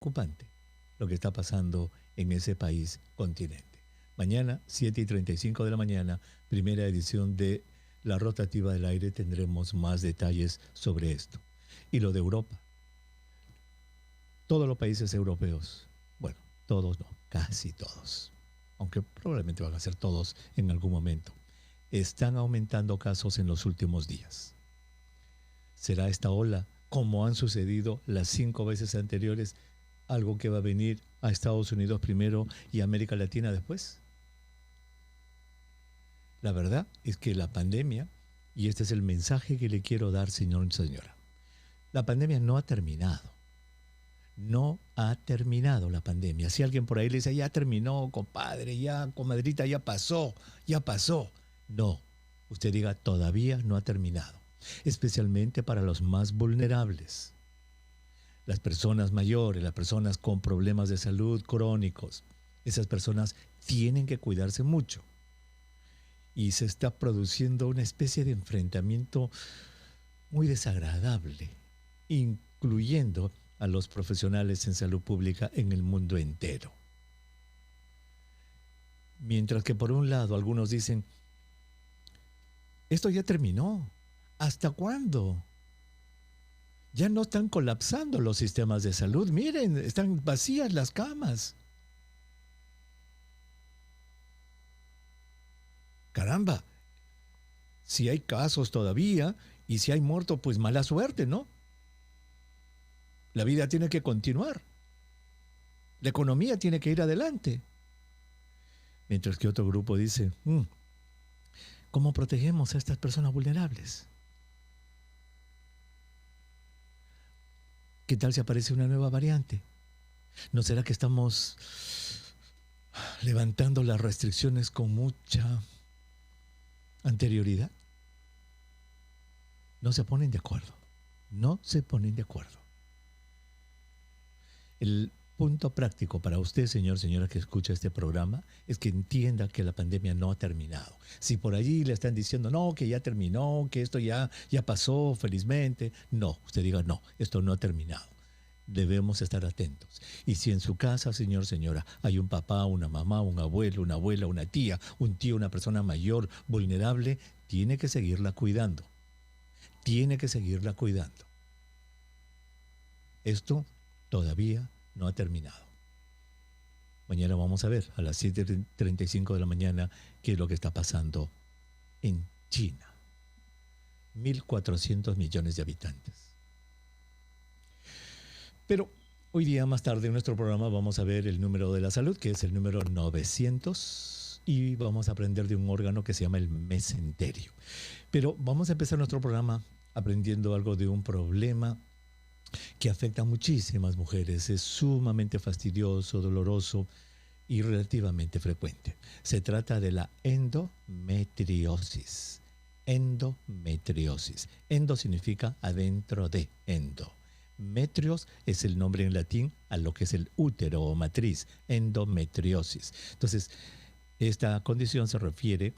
preocupante lo que está pasando en ese país continente. Mañana, 7:35 de la mañana, primera edición de La Rotativa del Aire, tendremos más detalles sobre esto. Y lo de Europa. Todos los países europeos, bueno, todos no, casi todos, aunque probablemente van a ser todos en algún momento, están aumentando casos en los últimos días. ¿Será esta ola, como han sucedido las 5 veces anteriores, algo que va a venir a Estados Unidos primero y a América Latina después? La verdad es que la pandemia, y este es el mensaje que le quiero dar, señor y señora, la pandemia no ha terminado. No ha terminado la pandemia. Si alguien por ahí le dice, ya terminó, compadre, ya, comadrita, ya pasó, ya pasó. No, usted diga, todavía no ha terminado. Especialmente para los más vulnerables. Las personas mayores, las personas con problemas de salud crónicos. Esas personas tienen que cuidarse mucho. Y se está produciendo una especie de enfrentamiento muy desagradable, incluyendo a los profesionales en salud pública en el mundo entero. Mientras que por un lado algunos dicen, esto ya terminó, ¿hasta cuándo? Ya no están colapsando los sistemas de salud, miren, están vacías las camas. Caramba, si hay casos todavía y si hay muertos, pues mala suerte, ¿no? La vida tiene que continuar. La economía tiene que ir adelante. Mientras que otro grupo dice, ¿cómo protegemos a estas personas vulnerables? ¿Qué tal si aparece una nueva variante? ¿No será que estamos levantando las restricciones con mucha anterioridad? No se ponen de acuerdo. No se ponen de acuerdo. El punto práctico para usted, señor, señora que escucha este programa, es que entienda que la pandemia no ha terminado. Si por allí le están diciendo, no, que ya terminó, que esto ya pasó felizmente, no, usted diga, no, esto no ha terminado. Debemos estar atentos. Y si en su casa, señor, señora, hay un papá, una mamá, un abuelo, una abuela, una tía, un tío, una persona mayor, vulnerable, tiene que seguirla cuidando. Tiene que seguirla cuidando. Esto todavía no ha terminado. Mañana vamos a ver a las 7:35 de la mañana qué es lo que está pasando en China. 1.400 millones de habitantes. Pero hoy día, más tarde en nuestro programa, vamos a ver el número de la salud, que es el número 900, y vamos a aprender de un órgano que se llama el mesenterio. Pero vamos a empezar nuestro programa aprendiendo algo de un problema que afecta a muchísimas mujeres. Es sumamente fastidioso, doloroso y relativamente frecuente. Se trata de la endometriosis. Endometriosis. Endo significa adentro de, endo. Metrios es el nombre en latín a lo que es el útero o matriz, endometriosis. Entonces, esta condición se refiere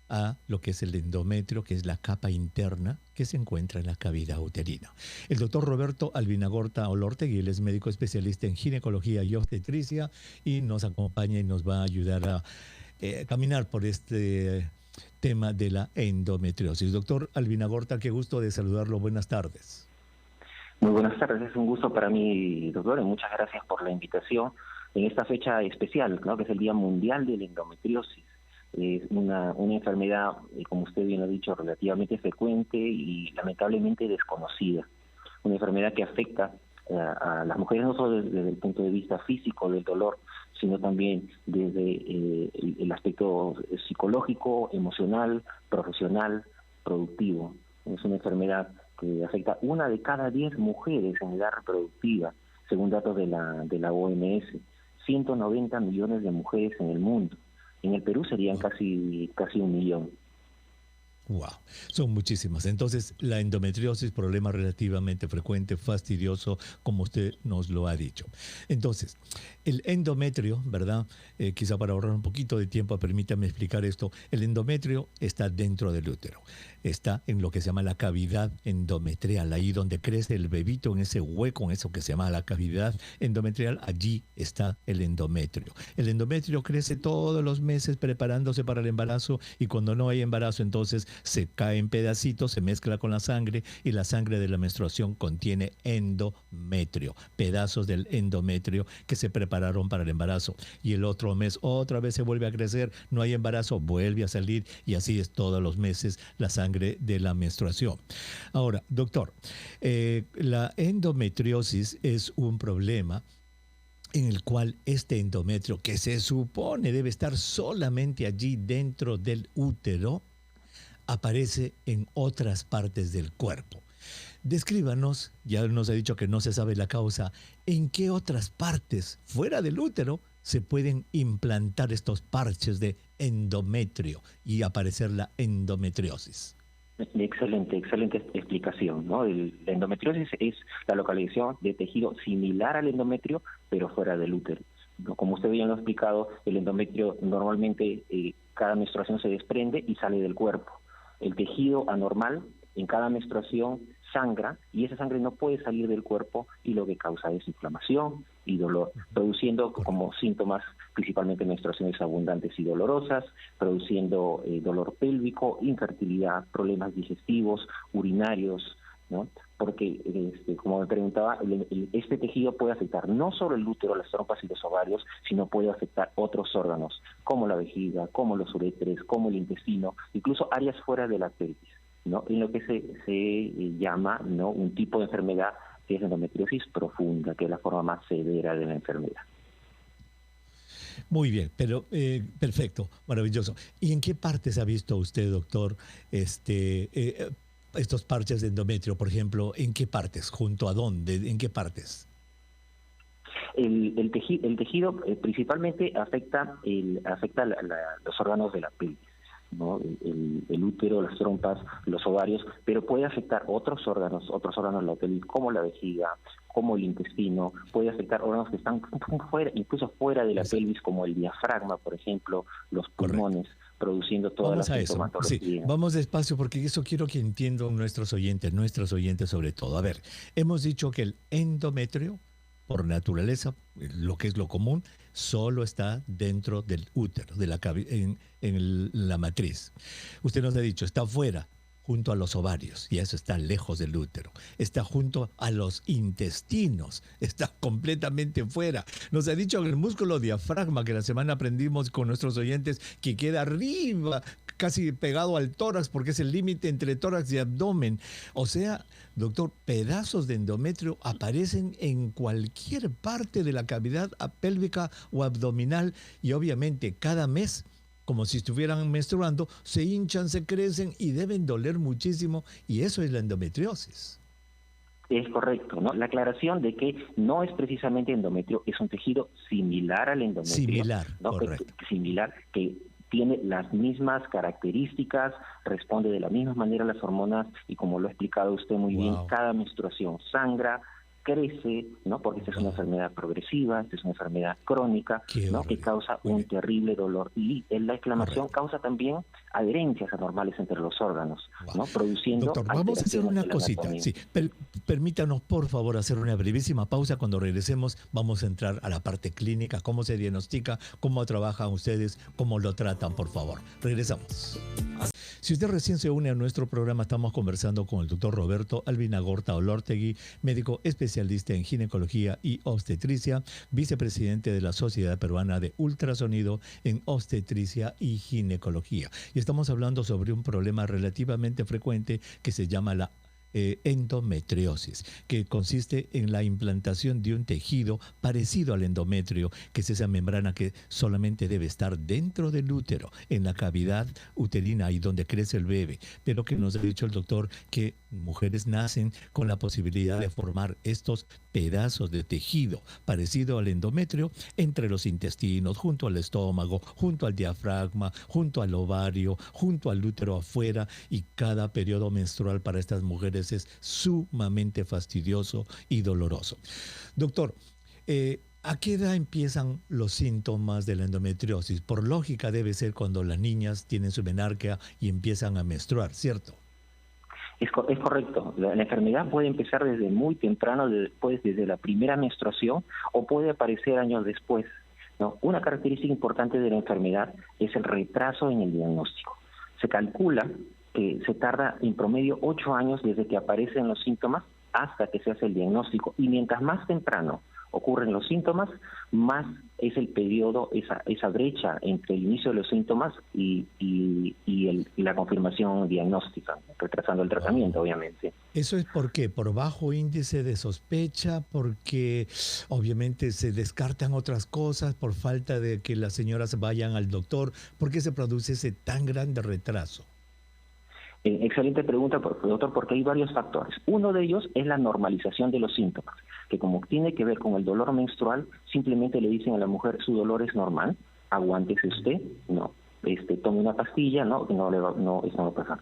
a lo que es el endometrio, que es la capa interna que se encuentra en la cavidad uterina. El doctor Roberto Albinagorta Olortegui, él es médico especialista en ginecología y obstetricia y nos acompaña y nos va a ayudar a caminar por este tema de la endometriosis. Doctor Albinagorta, qué gusto de saludarlo. Buenas tardes. Muy buenas tardes, es un gusto para mí, doctor, y muchas gracias por la invitación en esta fecha especial, ¿no?, que es el Día Mundial de la Endometriosis. Es una enfermedad, como usted bien ha dicho, relativamente frecuente y lamentablemente desconocida. Una enfermedad que afecta a las mujeres no solo desde el punto de vista físico del dolor, sino también desde el aspecto psicológico, emocional, profesional, productivo. Es una enfermedad que afecta a 1 de cada 10 mujeres en edad reproductiva, según datos de la OMS. 190 millones de mujeres en el mundo. En el Perú serían casi 1 millón. Wow, son muchísimas. Entonces, la endometriosis, problema relativamente frecuente, fastidioso, como usted nos lo ha dicho. Entonces, el endometrio, ¿verdad? Quizá para ahorrar un poquito de tiempo, permítame explicar esto. El endometrio está dentro del útero. Está en lo que se llama la cavidad endometrial, ahí donde crece el bebito, en ese hueco, en eso que se llama la cavidad endometrial, allí está el endometrio. El endometrio crece todos los meses preparándose para el embarazo y cuando no hay embarazo, entonces se cae en pedacitos, se mezcla con la sangre y la sangre de la menstruación contiene endometrio, pedazos del endometrio que se prepararon para el embarazo. Y el otro mes otra vez se vuelve a crecer, no hay embarazo, vuelve a salir y así es todos los meses la sangre de la menstruación. Ahora, doctor, la endometriosis es un problema en el cual este endometrio, que se supone debe estar solamente allí dentro del útero, aparece en otras partes del cuerpo. Descríbanos, ya nos ha dicho que no se sabe la causa, ¿en qué otras partes fuera del útero se pueden implantar estos parches de endometrio y aparecer la endometriosis? Excelente explicación, ¿no? La endometriosis es la localización de tejido similar al endometrio, pero fuera del útero, ¿no? Como usted bien lo ha explicado, el endometrio normalmente cada menstruación se desprende y sale del cuerpo. El tejido anormal en cada menstruación sangra y esa sangre no puede salir del cuerpo y lo que causa es inflamación y dolor, produciendo como síntomas principalmente menstruaciones abundantes y dolorosas, produciendo dolor pélvico, infertilidad, problemas digestivos, urinarios, ¿no? Porque, como me preguntaba, este tejido puede afectar no solo el útero, las trompas y los ovarios, sino puede afectar otros órganos, como la vejiga, como los uréteres, como el intestino, incluso áreas fuera de la pelvis, ¿no? En lo que se llama, ¿no?, un tipo de enfermedad que es endometriosis profunda, que es la forma más severa de la enfermedad. Muy bien, pero perfecto, maravilloso. ¿Y en qué partes ha visto usted, doctor, estos parches de endometrio, por ejemplo? ¿En qué partes? ¿Junto a dónde? ¿En qué partes? El tejido principalmente afecta los órganos de la pelvis, ¿no? El útero, las trompas, los ovarios, pero puede afectar otros órganos de la pelvis, como la vejiga, como el intestino, puede afectar órganos que están fuera, incluso fuera de la pelvis, como el diafragma, por ejemplo, los pulmones, produciendo toda la sintomatología. Sí, vamos despacio porque eso quiero que entiendan nuestros oyentes sobre todo. A ver, hemos dicho que el endometrio, por naturaleza, lo que es lo común, solo está dentro del útero, de en la matriz. Usted nos ha dicho, está fuera, junto a los ovarios, y eso está lejos del útero. Está junto a los intestinos, está completamente fuera. Nos ha dicho el músculo diafragma, que la semana aprendimos con nuestros oyentes, que queda arriba, casi pegado al tórax, porque es el límite entre tórax y abdomen. O sea, doctor, pedazos de endometrio aparecen en cualquier parte de la cavidad pélvica o abdominal, y obviamente cada mes, como si estuvieran menstruando, se hinchan, se crecen y deben doler muchísimo, y eso es la endometriosis. Es correcto, ¿no? La aclaración de que no es precisamente endometrio, es un tejido similar al endometrio. Similar, ¿no? correcto. Similar, que tiene las mismas características, responde de la misma manera a las hormonas y, como lo ha explicado usted muy bien, cada menstruación sangra, crece, ¿no? Porque esta es una enfermedad progresiva, esta es una enfermedad crónica, ¿no?, que causa un terrible dolor. Y la inflamación causa también adherencias anormales entre los órganos, ¿no? Produciendo... Doctor, vamos a hacer una cosita. Sí, permítanos, por favor, hacer una brevísima pausa. Cuando regresemos, vamos a entrar a la parte clínica, cómo se diagnostica, cómo trabajan ustedes, cómo lo tratan, por favor. Regresamos. Si usted recién se une a nuestro programa, estamos conversando con el doctor Roberto Albinagorta Olortegui, médico especialista en ginecología y obstetricia, vicepresidente de la Sociedad Peruana de Ultrasonido en Obstetricia y Ginecología. Y estamos hablando sobre un problema relativamente frecuente que se llama la endometriosis, que consiste en la implantación de un tejido parecido al endometrio, que es esa membrana que solamente debe estar dentro del útero, en la cavidad uterina, ahí donde crece el bebé, pero que nos ha dicho el doctor que mujeres nacen con la posibilidad de formar estos pedazos de tejido parecido al endometrio entre los intestinos, junto al estómago, junto al diafragma, junto al ovario, junto al útero afuera, y cada periodo menstrual para estas mujeres es sumamente fastidioso y doloroso. Doctor, ¿a qué edad empiezan los síntomas de la endometriosis? Por lógica debe ser cuando las niñas tienen su menarquia y empiezan a menstruar, ¿cierto? Es correcto. La enfermedad puede empezar desde muy temprano, desde la primera menstruación, o puede aparecer años después, ¿no? Una característica importante de la enfermedad es el retraso en el diagnóstico. Se calcula que se tarda en promedio 8 años desde que aparecen los síntomas hasta que se hace el diagnóstico. Y mientras más temprano ocurren los síntomas, más es el periodo, esa brecha entre el inicio de los síntomas y la confirmación diagnóstica, retrasando el tratamiento, obviamente. ¿Eso es por qué? ¿Por bajo índice de sospecha? ¿Porque obviamente se descartan otras cosas? ¿Por falta de que las señoras vayan al doctor? ¿Por qué se produce ese tan grande retraso? Excelente pregunta, doctor, porque hay varios factores. Uno de ellos es la normalización de los síntomas, que como tiene que ver con el dolor menstrual, simplemente le dicen a la mujer, su dolor es normal, aguántese usted, no, tome una pastilla, no, eso no va a pasar.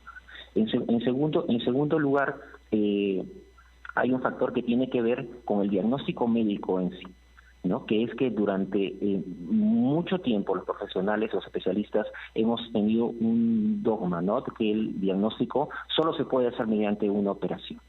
En segundo lugar, hay un factor que tiene que ver con el diagnóstico médico en sí, ¿no? Que es que durante mucho tiempo los profesionales, los especialistas, hemos tenido un dogma, ¿no? Que el diagnóstico solo se puede hacer mediante una operación.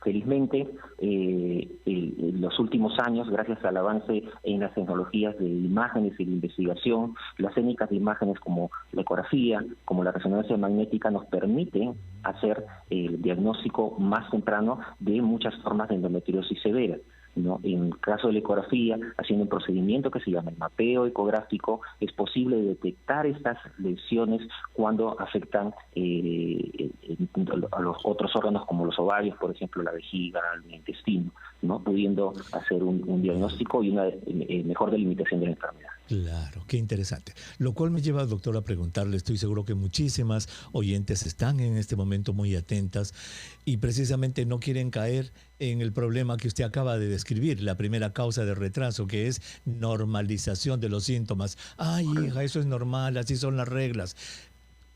Felizmente, en los últimos años, gracias al avance en las tecnologías de imágenes y de investigación, las técnicas de imágenes como la ecografía, como la resonancia magnética, nos permiten hacer el diagnóstico más temprano de muchas formas de endometriosis severa, ¿no? En caso de la ecografía, haciendo un procedimiento que se llama el mapeo ecográfico, es posible detectar estas lesiones cuando afectan a los otros órganos como los ovarios, por ejemplo, la vejiga, el intestino, ¿no? Pudiendo hacer un diagnóstico y una mejor delimitación de la enfermedad. Claro, qué interesante. Lo cual me lleva, doctor, a preguntarle, estoy seguro que muchísimas oyentes están en este momento muy atentas y precisamente no quieren caer en el problema que usted acaba de describir, la primera causa de retraso, que es normalización de los síntomas. Ay, hija, eso es normal, así son las reglas.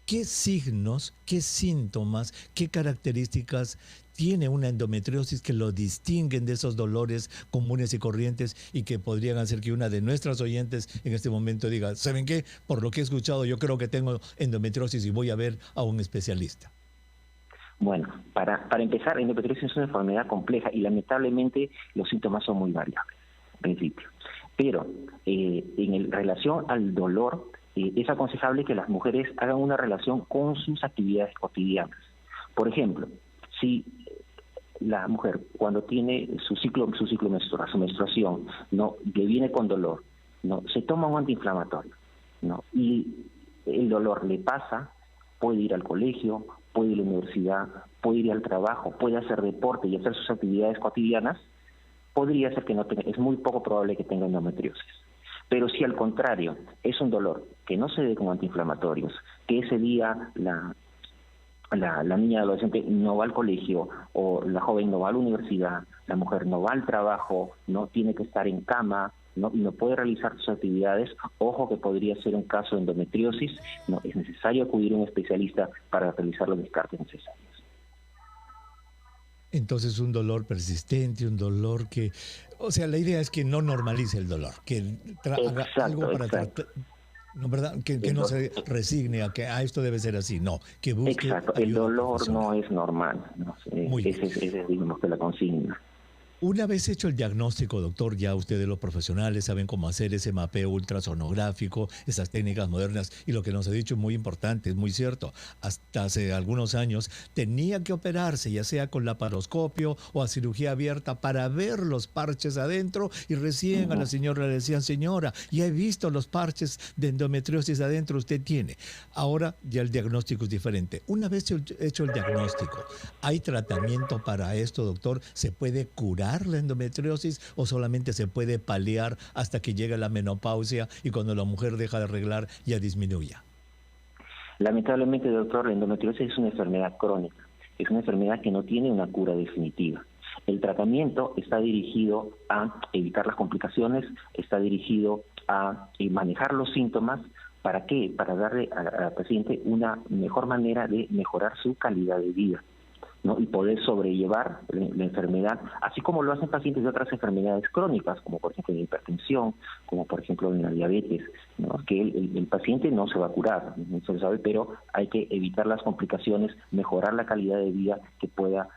¿Qué signos, qué síntomas, qué características tiene una endometriosis que lo distinguen de esos dolores comunes y corrientes y que podrían hacer que una de nuestras oyentes en este momento diga, ¿saben qué? Por lo que he escuchado, yo creo que tengo endometriosis y voy a ver a un especialista? Bueno, para empezar, la endometriosis es una enfermedad compleja y lamentablemente los síntomas son muy variables, en principio. Pero en relación al dolor, es aconsejable que las mujeres hagan una relación con sus actividades cotidianas. Por ejemplo, si la mujer cuando tiene su ciclo menstrual, su menstruación, no, le viene con dolor, no, se toma un antiinflamatorio, no, y el dolor le pasa, puede ir al colegio, puede ir a la universidad, puede ir al trabajo, puede hacer deporte y hacer sus actividades cotidianas, podría ser que no tenga, es muy poco probable que tenga endometriosis. Pero si al contrario es un dolor que no se dé con antiinflamatorios, que ese día la niña adolescente no va al colegio o la joven no va a la universidad, la mujer no va al trabajo, no tiene que estar en cama, no, y no puede realizar sus actividades, ojo que podría ser un caso de endometriosis, no es necesario acudir a un especialista para realizar los descartes necesarios. Entonces un dolor persistente, un dolor que, o sea, la idea es que no normalice el dolor, que haga algo para tratar, ¿no, verdad? Que no se resigne a que esto debe ser así, no, que busque. Exacto, el dolor no es normal, ¿no? Esa es, digamos, que la consigna. Una vez hecho el diagnóstico, doctor, ya ustedes los profesionales saben cómo hacer ese mapeo ultrasonográfico, esas técnicas modernas, y lo que nos ha dicho es muy importante, es muy cierto. Hasta hace algunos años tenía que operarse, ya sea con laparoscopio o a cirugía abierta, para ver los parches adentro, y recién a la señora le decían, señora, ya he visto los parches de endometriosis adentro, usted tiene. Ahora ya el diagnóstico es diferente. Una vez hecho el diagnóstico, ¿hay tratamiento para esto, doctor? ¿Se puede curar la endometriosis o solamente se puede paliar hasta que llegue la menopausia y cuando la mujer deja de arreglar ya disminuya? Lamentablemente, doctor, la endometriosis es una enfermedad crónica, es una enfermedad que no tiene una cura definitiva. El tratamiento está dirigido a evitar las complicaciones, está dirigido a manejar los síntomas. ¿Para qué? Para darle al paciente una mejor manera de mejorar su calidad de vida, ¿no? Y poder sobrellevar la enfermedad, así como lo hacen pacientes de otras enfermedades crónicas, como por ejemplo la hipertensión, como por ejemplo en la diabetes, ¿no? Que el paciente no se va a curar, no se lo sabe, pero hay que evitar las complicaciones, mejorar la calidad de vida, que pueda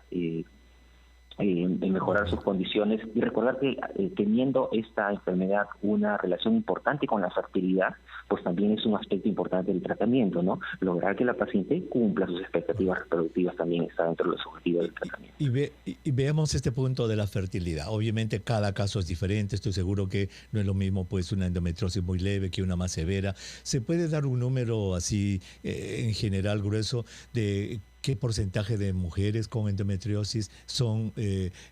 mejorar sus condiciones, y recordar que teniendo esta enfermedad una relación importante con la fertilidad, pues también es un aspecto importante del tratamiento, ¿no? Lograr que la paciente cumpla sus expectativas reproductivas también está dentro de los objetivos del tratamiento. Y veamos este punto de la fertilidad. Obviamente cada caso es diferente, estoy seguro que no es lo mismo pues una endometriosis muy leve que una más severa. ¿Se puede dar un número así en general grueso de qué porcentaje de mujeres con endometriosis son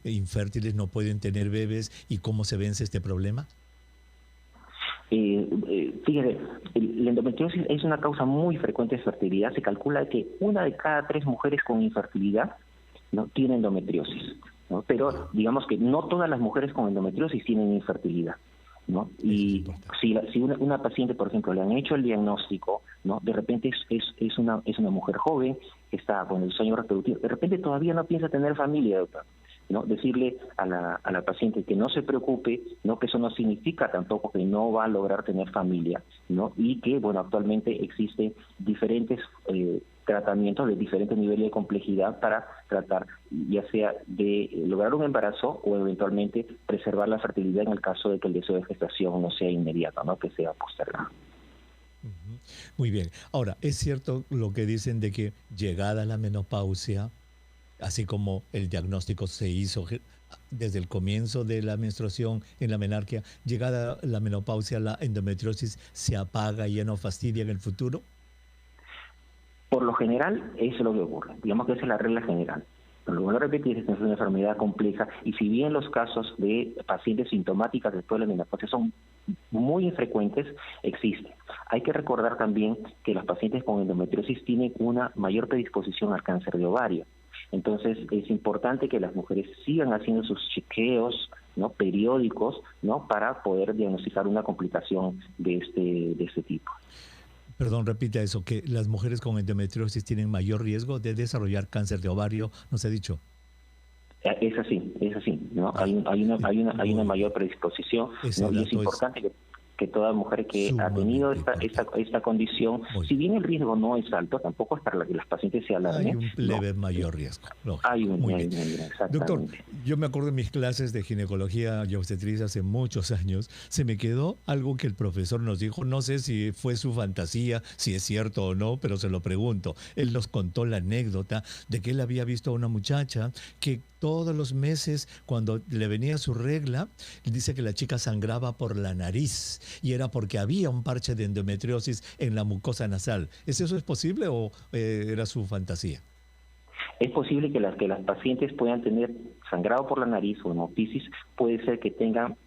infértiles, no pueden tener bebés, y cómo se vence este problema? Fíjate, la endometriosis es una causa muy frecuente de fertilidad. Se calcula que 1 de cada 3 mujeres con infertilidad, ¿no?, tiene endometriosis, ¿no? Pero digamos que no todas las mujeres con endometriosis tienen infertilidad, ¿no? Y si una paciente, por ejemplo, le han hecho el diagnóstico, ¿no?, de repente es una mujer joven que está con el sueño reproductivo, de repente todavía no piensa tener familia, doctor, ¿no? Decirle a la paciente que no se preocupe, ¿no?, que eso no significa tampoco que no va a lograr tener familia, ¿no? Y que, bueno, actualmente existen diferentes tratamientos de diferentes niveles de complejidad para tratar, ya sea de lograr un embarazo o eventualmente preservar la fertilidad en el caso de que el deseo de gestación no sea inmediato, ¿no?, que sea postergado. Muy bien. Ahora, es cierto lo que dicen de que llegada la menopausia, así como el diagnóstico se hizo desde el comienzo de la menstruación en la menarquia, llegada la menopausia, la endometriosis se apaga y ya no fastidia en el futuro. Por lo general, eso es lo que ocurre. Digamos que esa es la regla general. Pero lo repetir, es una enfermedad compleja, y si bien los casos de pacientes sintomáticas después de la menopausia son muy infrecuentes, existen. Hay que recordar también que los pacientes con endometriosis tienen una mayor predisposición al cáncer de ovario. Entonces es importante que las mujeres sigan haciendo sus chequeos, ¿no?, periódicos, ¿no?, para poder diagnosticar una complicación de este tipo. Perdón, repita eso, que las mujeres con endometriosis tienen mayor riesgo de desarrollar cáncer de ovario, ¿nos ha dicho? Es así, ¿no? Hay una mayor predisposición, ¿no? Y es importante que toda mujer que ha tenido esta condición, si bien el riesgo no es alto, tampoco es para que las pacientes se alarmen. Hay un leve mayor riesgo. Hay un Muy bien. bien. Exactamente. Doctor, yo me acuerdo de mis clases de ginecología y obstetricia hace muchos años. Se me quedó algo que el profesor nos dijo, no sé si fue su fantasía, si es cierto o no, pero se lo pregunto. Él nos contó la anécdota de que él había visto a una muchacha que todos los meses, cuando le venía su regla, dice que la chica sangraba por la nariz, y era porque había un parche de endometriosis en la mucosa nasal. ¿Eso es posible o era su fantasía? Es posible que las pacientes puedan tener sangrado por la nariz o hemoptisis. Puede ser que tengan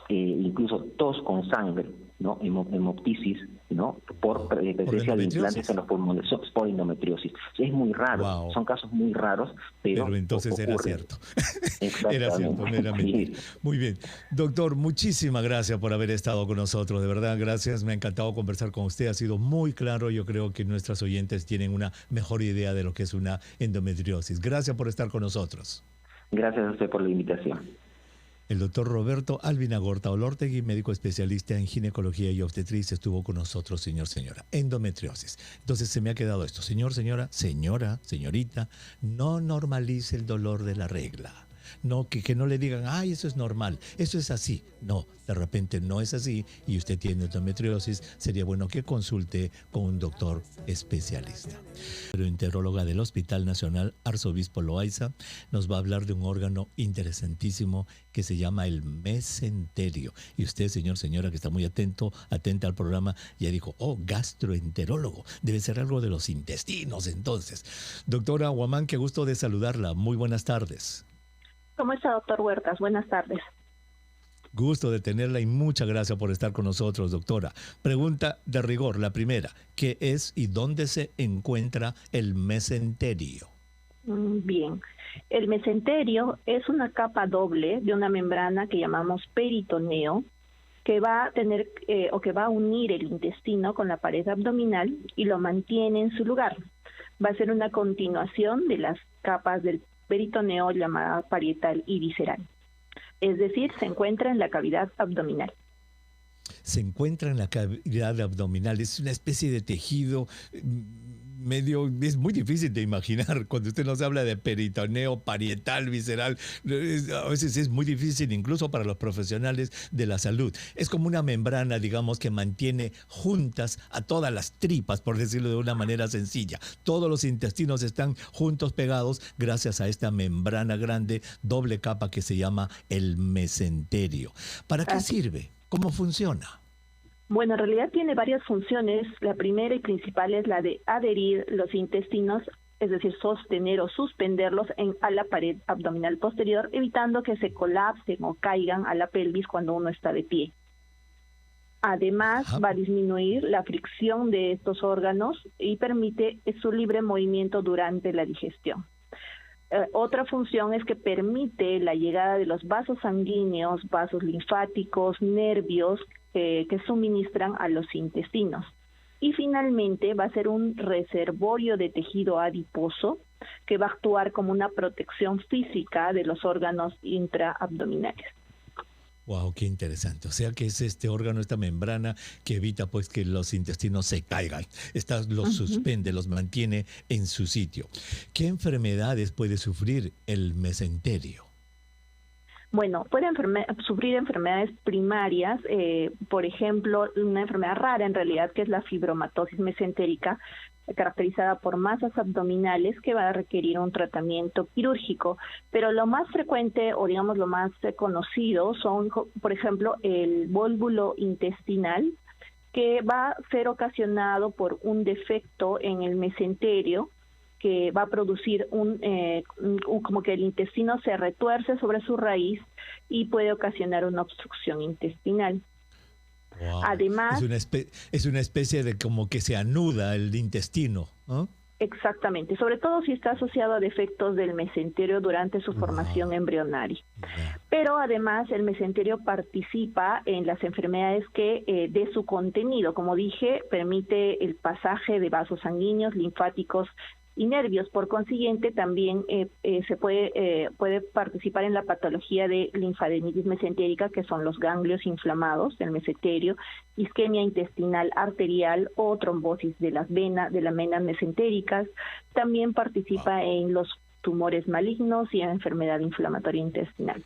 incluso tos con sangre, ¿no?, hemoptisis, ¿no?, por presencia de implantes en los pulmones, por endometriosis. Es muy raro, wow. Son casos muy raros, pero entonces ocurre. Era cierto. Era cierto, no era mentira. Muy bien. Doctor, muchísimas gracias por haber estado con nosotros, de verdad, gracias. Me ha encantado conversar con usted, ha sido muy claro. Yo creo que nuestras oyentes tienen una mejor idea de lo que es una endometriosis. Gracias por estar con nosotros. Gracias a usted por la invitación. El doctor Roberto Albinagorta Olortegui, médico especialista en ginecología y obstetricia, estuvo con nosotros, señora. Endometriosis. Entonces se me ha quedado esto. Señorita, no normalice el dolor de la regla. No, que no le digan, ay, eso es normal, eso es así. No, de repente no es así y usted tiene endometriosis, sería bueno que consulte con un doctor especialista. La enteróloga del Hospital Nacional Arzobispo Loaiza nos va a hablar de un órgano interesantísimo que se llama el mesenterio. Y usted, señora, que está muy atenta al programa, ya dijo, gastroenterólogo, debe ser algo de los intestinos entonces. Doctora Huamán, qué gusto de saludarla, muy buenas tardes. ¿Cómo está, doctor Huertas? Buenas tardes. Gusto de tenerla y muchas gracias por estar con nosotros, doctora. Pregunta de rigor, la primera, ¿qué es y dónde se encuentra el mesenterio? Bien, el mesenterio es una capa doble de una membrana que llamamos peritoneo, que va a tener o que va a unir el intestino con la pared abdominal y lo mantiene en su lugar. Va a ser una continuación de las capas del peritoneo llamada parietal y visceral. Es decir, se encuentra en la cavidad abdominal. Se encuentra en la cavidad abdominal, es una especie de tejido medio, es muy difícil de imaginar cuando usted nos habla de peritoneo, parietal, visceral, a veces es muy difícil incluso para los profesionales de la salud. Es como una membrana, digamos, que mantiene juntas a todas las tripas, por decirlo de una manera sencilla. Todos los intestinos están juntos, pegados, gracias a esta membrana grande, doble capa que se llama el mesenterio. ¿Para qué sirve? ¿Cómo funciona? Bueno, en realidad tiene varias funciones. La primera y principal es la de adherir los intestinos, es decir, sostener o suspenderlos a la pared abdominal posterior, evitando que se colapsen o caigan a la pelvis cuando uno está de pie. Además, va a disminuir la fricción de estos órganos y permite su libre movimiento durante la digestión. Otra función es que permite la llegada de los vasos sanguíneos, vasos linfáticos, nervios que suministran a los intestinos. Y finalmente va a ser un reservorio de tejido adiposo que va a actuar como una protección física de los órganos intraabdominales. Wow, qué interesante. O sea que es este órgano, esta membrana que evita pues que los intestinos se caigan. Los suspende, los mantiene en su sitio. ¿Qué enfermedades puede sufrir el mesenterio? Bueno, puede sufrir enfermedades primarias, por ejemplo, una enfermedad rara en realidad, que es la fibromatosis mesentérica, caracterizada por masas abdominales que va a requerir un tratamiento quirúrgico. Pero lo más frecuente, o digamos lo más conocido, son, por ejemplo, el vólvulo intestinal, que va a ser ocasionado por un defecto en el mesenterio, que va a producir como que el intestino se retuerce sobre su raíz y puede ocasionar una obstrucción intestinal. Wow. Además, es una especie de como que se anuda el intestino, ¿no? Exactamente, sobre todo si está asociado a defectos del mesenterio durante su formación embrionaria. Pero además el mesenterio participa en las enfermedades que de su contenido, como dije, permite el pasaje de vasos sanguíneos, linfáticos y nervios. Por consiguiente, también se puede participar en la patología de linfadenitis mesentérica, que son los ganglios inflamados del mesenterio, isquemia intestinal arterial o trombosis de las venas mesentéricas. También participa en los tumores malignos y en enfermedad inflamatoria intestinal.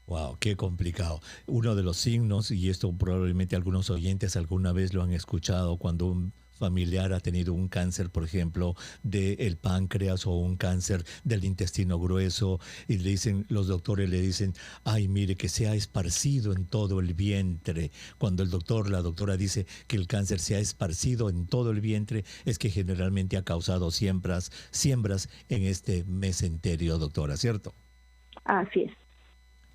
Wow, qué complicado. Uno de los signos, y esto probablemente algunos oyentes alguna vez lo han escuchado, cuando un familiar ha tenido un cáncer, por ejemplo, del páncreas o un cáncer del intestino grueso, y le dicen, los doctores le dicen, ay, mire, que se ha esparcido en todo el vientre. Cuando la doctora dice que el cáncer se ha esparcido en todo el vientre, es que generalmente ha causado siembras en este mesenterio, doctora, ¿cierto? Así es.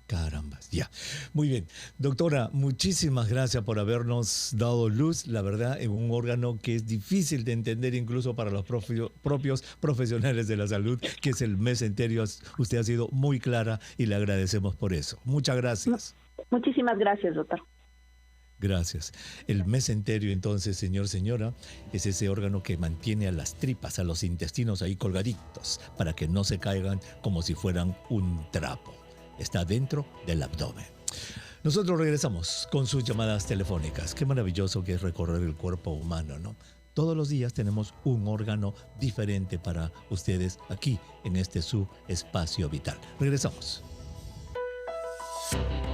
Carambas, ya. Muy bien. Doctora, muchísimas gracias por habernos dado luz, la verdad, en un órgano que es difícil de entender incluso para los propios profesionales de la salud, que es el mesenterio. Usted ha sido muy clara y le agradecemos por eso. Muchas gracias. Muchísimas gracias, doctor. Gracias. El mesenterio, entonces, señora, es ese órgano que mantiene a las tripas, a los intestinos ahí colgaditos, para que no se caigan como si fueran un trapo. Está dentro del abdomen. Nosotros regresamos con sus llamadas telefónicas. Qué maravilloso que es recorrer el cuerpo humano, ¿no? Todos los días tenemos un órgano diferente para ustedes aquí en este su espacio vital. Regresamos.